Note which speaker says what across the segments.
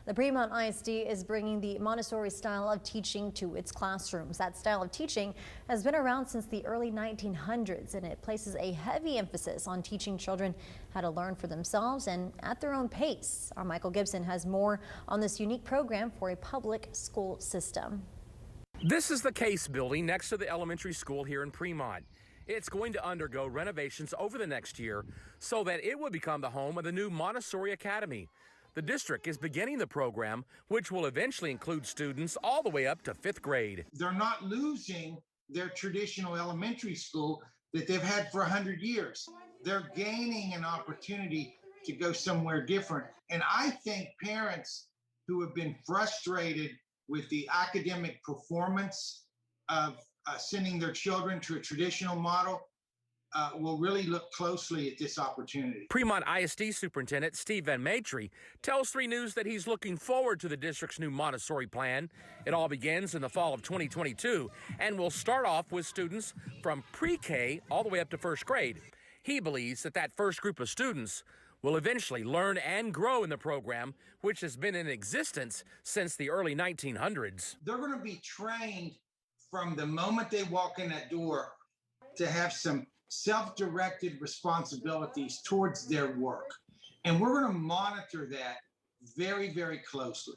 Speaker 1: The Premont ISD is bringing the Montessori style of teaching to its classrooms. That style of teaching has been around since the early 1900s, and it places a heavy emphasis on teaching children how to learn for themselves and at their own pace. Our Michael Gibson has more on this unique program for a public school system.
Speaker 2: This is the Case building next to the elementary school here in Premont. It's going to undergo renovations over the next year so that it will become the home of the new Montessori Academy. The district is beginning the program, which will eventually include students all the way up to 5th grade.
Speaker 3: They're not losing their traditional elementary school that they've had for 100 years. They're gaining an opportunity to go somewhere different. And I think parents who have been frustrated with the academic performance of sending their children to a traditional model will really look closely at this opportunity.
Speaker 2: Premont ISD Superintendent Steve Van Maitre tells 3 News that he's looking forward to the district's new Montessori plan. It all begins in the fall of 2022 and will start off with students from pre-K all the way up to 1st grade. He believes that that first group of students will eventually learn and grow in the program, which has been in existence since the early 1900s.
Speaker 3: They're going to be trained from the moment they walk in that door to have some self-directed responsibilities towards their work. And we're going to monitor that very, very closely,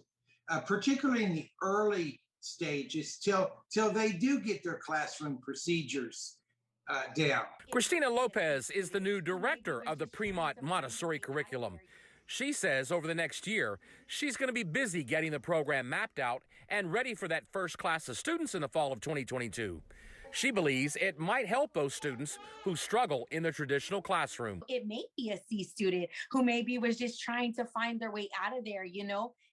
Speaker 3: particularly in the early stages till they do get their classroom procedures down.
Speaker 2: Christina Lopez is the new director of the Premont Montessori curriculum. She says over the next year, she's going to be busy getting the program mapped out and ready for that first class of students in the fall of 2022. She believes it might help those students who struggle in the traditional classroom.
Speaker 4: It may be a C student who maybe was just trying to find their way out of there,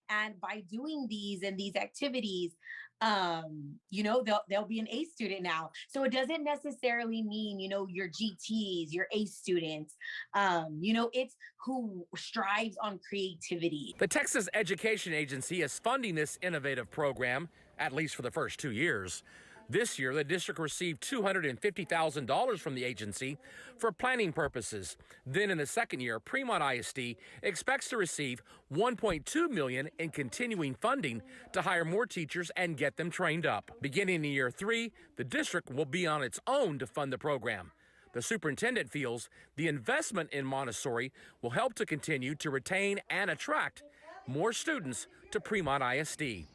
Speaker 4: and by doing these activities, they'll be an A student now. So it doesn't necessarily mean, your GTs, your A students, it's who strives on creativity.
Speaker 2: The Texas Education Agency is funding this innovative program, at least for the first 2 years. This year, the district received $250,000 from the agency for planning purposes. Then in the second year, Premont ISD expects to receive $1.2 million in continuing funding to hire more teachers and get them trained up. Beginning in year 3, the district will be on its own to fund the program. The superintendent feels the investment in Montessori will help to continue to retain and attract more students to Premont ISD.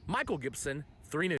Speaker 2: Michael Gibson, 3 News.